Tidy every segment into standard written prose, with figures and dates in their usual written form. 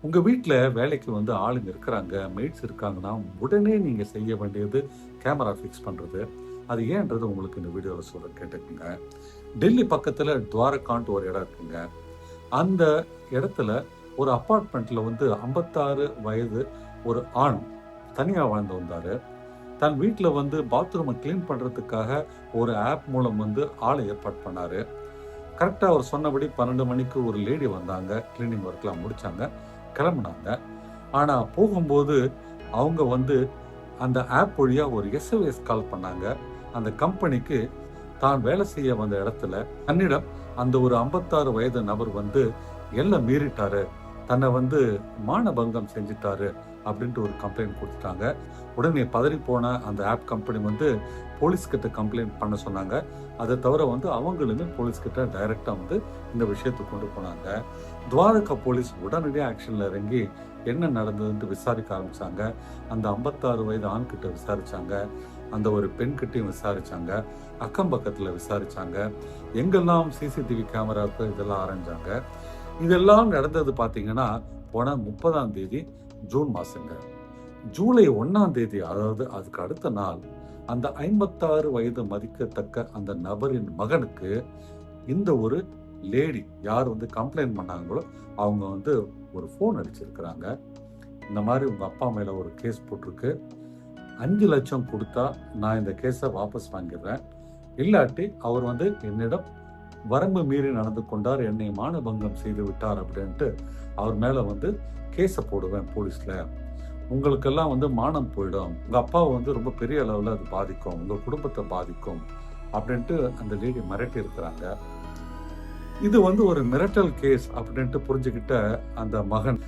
உங்கள் வீட்டில் வேலைக்கு வந்து ஆளுங்க இருக்கிறாங்க, மெய்ட்ஸ் இருக்காங்கன்னா, உடனே நீங்கள் செய்ய வேண்டியது கேமரா ஃபிக்ஸ் பண்ணுறது. அது ஏன்றது உங்களுக்கு இந்த வீடியோவில் சொல்ல கேட்டுக்குங்க. டெல்லி பக்கத்தில் துவாரகான்ட்டு ஒரு இடம் இருக்குங்க. அந்த இடத்துல ஒரு அப்பார்ட்மெண்ட்டில் வந்து 56 வயது ஒரு ஆண் தனியாக வாழ்ந்து வந்தார். தன் வீட்டில் வந்து பாத்ரூமை க்ளீன் பண்ணுறதுக்காக ஒரு ஆப் மூலம் வந்து ஆளை ஏற்பாடு பண்ணார். கரெக்டாக அவர் சொன்னபடி 12 மணிக்கு ஒரு லேடி வந்தாங்க, க்ளீனிங் ஒர்க்லாம் முடித்தாங்க, கிளம்புனாங்க. ஆனால் போகும்போது அவங்க வந்து அந்த ஆப் வழியாக ஒரு எஸ்ஓஎஸ் கால் பண்ணாங்க. அந்த கம்பெனிக்கு தான் வேலை செய்ய வந்த இடத்துல தன்னிடம் அந்த ஒரு 56 வயது நபர் வந்து எல்லாம் மீறிட்டாரு, தன்னை வந்து மானபங்கம் செஞ்சிட்டாரு அப்படின்ட்டு ஒரு கம்ப்ளைண்ட் கொடுத்துட்டாங்க. உடனே பதறி போன அந்த ஆப் கம்பெனி வந்து போலீஸ்கிட்ட கம்ப்ளைண்ட் பண்ண சொன்னாங்க. அதை தவிர வந்து அவங்களுமே போலீஸ்கிட்ட டைரெக்டாக வந்து இந்த விஷயத்தை கொண்டு போனாங்க. துவாரகா போலீஸ் உடனடியாக ஆக்ஷனில் இறங்கி என்ன நடந்ததுன்ட்டு விசாரிக்க ஆரம்பித்தாங்க. அந்த 56 வயது ஆண்கிட்ட விசாரித்தாங்க, அந்த ஒரு பெண்கிட்டையும் விசாரித்தாங்க, அக்கம் பக்கத்தில் விசாரித்தாங்க, எங்கெல்லாம் சிசிடிவி கேமராவுக்கு இதெல்லாம் ஆரம்பிச்சாங்க. இதெல்லாம் நடந்தது பார்த்தீங்கன்னா போன 30ஆம் தேதி ஜூன் மாதங்க. ஜூலை 1ஆம் தேதி, அதாவது அதுக்கு அடுத்த நாள், அந்த 56 வயது மதிக்கத்தக்க அந்த நபரின் மகனுக்கு இந்த ஒரு லேடி யார் வந்து கம்ப்ளைண்ட் பண்ணாங்களோ அவங்க வந்து ஒரு ஃபோன் அடிச்சிருக்கிறாங்க. இந்த மாதிரி உங்கள் அப்பா மேலே ஒரு கேஸ் போட்டிருக்கு, 5 லட்சம் கொடுத்தா நான் இந்த கேஸை வாபஸ் வாங்கிடுறேன், இல்லாட்டி அவர் வந்து என்னிடம் வரம்பு மீறி நடந்து கொண்டார், என்னை மானபங்கம் செய்து விட்டார் அப்படின்ட்டு அவர் மேலே வந்து கேஸை போடுவேன் போலீஸில், உங்களுக்கெல்லாம் வந்து மானம் போயிடும், உங்கள் அப்பாவை வந்து ரொம்ப பெரிய அளவில் அது பாதிக்கும், உங்கள் குடும்பத்தை பாதிக்கும் அப்படின்ட்டு அந்த லேடி மிரட்டி இருக்கிறாங்க. இது வந்து ஒரு மிரட்டல் கேஸ் அப்படின்ட்டு புரிஞ்சுக்கிட்ட அந்த மகன்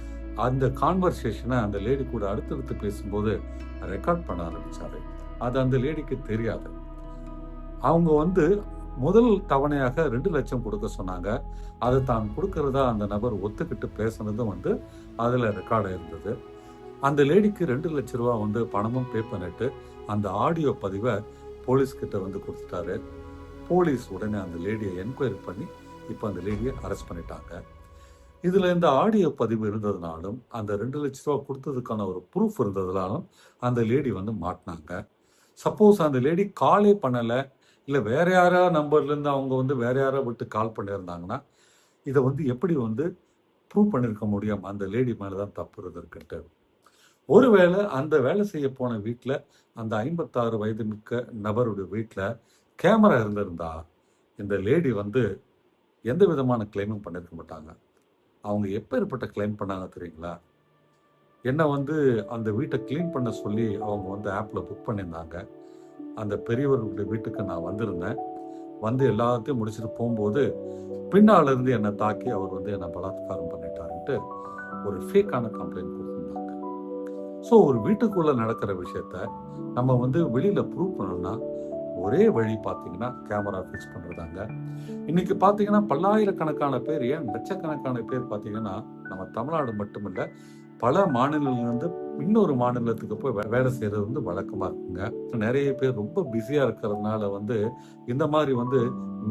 அந்த கான்வர்சேஷனை அந்த லேடி கூட அடுத்தடுத்து பேசும்போது ரெக்கார்ட் பண்ண ஆரம்பித்தார். அது அந்த லேடிக்கு தெரியாது. அவங்க வந்து முதல் தவணையாக 2 லட்சம் கொடுக்க சொன்னாங்க. அதை தான் கொடுக்கறதா அந்த நபர் ஒத்துக்கிட்டு பேசுனதும் வந்து அதில் ரெக்கார்ட் இருந்தது. அந்த லேடிக்கு 2 லட்ச ரூபா வந்து பணமும் பே பண்ணிட்டு அந்த ஆடியோ பதிவை போலீஸ்கிட்ட வந்து கொடுத்துட்டாரு. போலீஸ் உடனே அந்த லேடியை என்கொயரி பண்ணி இப்போ அந்த லேடியை அரெஸ்ட் பண்ணிட்டாங்க. இதில் இந்த ஆடியோ பதிவு இருந்ததுனாலும் அந்த 2 லட்ச ரூபா கொடுத்ததுக்கான ஒரு ப்ரூஃப் இருந்ததுனாலும் அந்த லேடி வந்து மாட்டினாங்க. சப்போஸ் அந்த லேடி காலே பண்ணலை, இல்லை வேற யாரா நம்பர்லேருந்து அவங்க வந்து வேற யாரா விட்டு கால் பண்ணியிருந்தாங்கன்னா இதை வந்து எப்படி வந்து ப்ரூவ் பண்ணியிருக்க முடியும், அந்த லேடி மேலே தான் தப்பு இருந்திருக்குன்ட்டு. ஒருவேளை அந்த வேலை செய்ய போன வீட்டில் அந்த 56 வயது மிக்க நபருடைய வீட்டில் கேமரா இருந்திருந்தா இந்த லேடி வந்து எந்த விதமான கிளைமும் பண்ணியிருக்க மாட்டாங்க. அவங்க எப்பேற்பட்ட கிளைம் பண்ணாங்க தெரியுங்களா? என்னை வந்து அந்த வீட்டை க்ளீன் பண்ண சொல்லி அவங்க வந்து ஆப்பில் புக் பண்ணியிருந்தாங்க. அந்த பெரியவர்களுடைய வீட்டுக்கு நான் வந்திருந்தேன். வந்து எல்லாத்தையும் முடிச்சுட்டு போகும்போது பின்னால் இருந்து என்னை தாக்கி அவர் வந்து என்னை பலாத்காரம் பண்ணிட்டாருன்ட்டு ஒரு ஃபேக்கான கம்ப்ளைண்ட் கொடுத்துருந்தாங்க. ஸோ ஒரு வீட்டுக்குள்ளே நடக்கிற விஷயத்த நம்ம வந்து வெளியில் ப்ரூவ் பண்ணணும்னா ஒரே வழி பார்த்தீங்கன்னா கேமரா ஃபிக்ஸ் பண்ணுறதாங்க. இன்னைக்கு பார்த்தீங்கன்னா பல்லாயிரக்கணக்கான பேர், ஏன் லட்சக்கணக்கான பேர் பார்த்தீங்கன்னா நம்ம தமிழ்நாடு மட்டும் இல்லை, பல மாநிலங்கள்லேருந்து இன்னொரு மாநிலத்துக்கு போய் வேலை செய்கிறது வந்து வழக்கமாக இருக்குங்க. நிறைய பேர் ரொம்ப பிஸியாக இருக்கிறதுனால வந்து இந்த மாதிரி வந்து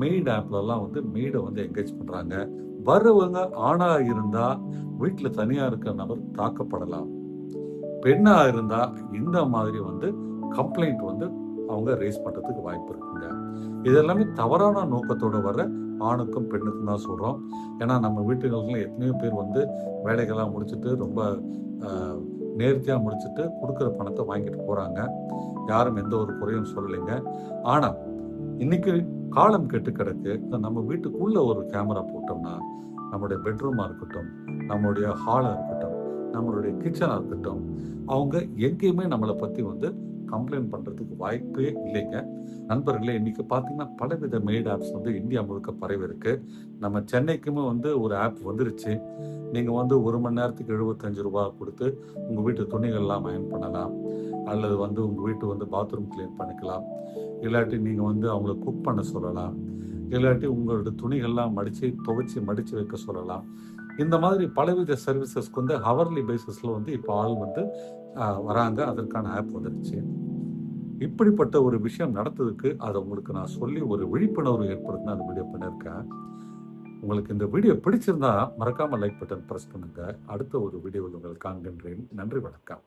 மெய்டு ஆப்லலாம் வந்து மெய்டை வந்து என்கேஜ் பண்ணுறாங்க. வர்றவங்க ஆணாக இருந்தால் வீட்டில் தனியாக இருக்கிற நபர் தாக்கப்படலாம், பெண்ணாக இருந்தால் இந்த மாதிரி வந்து கம்ப்ளைண்ட் வந்து அவங்க ரேஸ் பண்ணுறதுக்கு வாய்ப்பு இருக்குங்க. இதெல்லாமே தவறான நோக்கத்தோடு வர ஆணுக்கும் பெண்ணுக்கும் தான் சொல்கிறோம். ஏன்னா நம்ம வீட்டுகளில் எத்தனையோ பேர் வந்து வேலைகள்லாம் முடிச்சுட்டு ரொம்ப நேர்த்தியாக முடிச்சுட்டு கொடுக்குற பணத்தை வாங்கிட்டு போகிறாங்க. யாரும் எந்த ஒரு குறையும் சொல்லலைங்க. ஆனால் இன்னைக்கு காலம் கெட்டு கிடக்கு. நம்ம வீட்டுக்குள்ளே ஒரு கேமரா போட்டோம்னா நம்மளுடைய பெட்ரூமாக இருக்கட்டும், நம்மளுடைய ஹாலாக இருக்கட்டும், நம்மளுடைய கிச்சனாக இருக்கட்டும், அவங்க எங்கேயுமே நம்மளை பற்றி வந்து கம்ப்ளைண்ட் பண்ணுறதுக்கு வாய்ப்பே இல்லைங்க. நண்பர்களே, இன்றைக்கி பார்த்தீங்கன்னா பலவித மெய்டு ஆப்ஸ் வந்து இந்தியா முழுக்க பரவி இருக்கு. நம்ம சென்னைக்குமே வந்து ஒரு ஆப் வந்துருச்சு. நீங்கள் வந்து 1 மணி நேரத்துக்கு 75 ரூபா கொடுத்து உங்கள் வீட்டு துணிகள்லாம் அயர்ன் பண்ணலாம், அல்லது வந்து உங்கள் வீட்டு வந்து பாத்ரூம் க்ளீன் பண்ணிக்கலாம், இல்லாட்டி நீங்கள் வந்து அவங்கள குக் பண்ண சொல்லலாம், இல்லாட்டி உங்களோட துணிகள்லாம் மடித்து வைக்க சொல்லலாம். இந்த மாதிரி பலவித சர்வீசஸ்க்கு வந்து ஹவர்லி பேசிஸில் வந்து இப்போ ஆள் வந்து வராங்க. அதற்கான ஆப் வந்துருச்சு. இப்படிப்பட்ட ஒரு விஷயம் நடந்ததுக்கு அதை உங்களுக்கு நான் சொல்லி ஒரு விழிப்புணர்வு ஏற்படுத்தின அந்த வீடியோ பண்ணியிருக்கேன். உங்களுக்கு இந்த வீடியோ பிடிச்சிருந்தா மறக்காமல் லைக் பட்டன் ப்ரெஸ் பண்ணுங்க. அடுத்த ஒரு வீடியோவில் உங்களை காண்கின்றேன். நன்றி, வணக்கம்.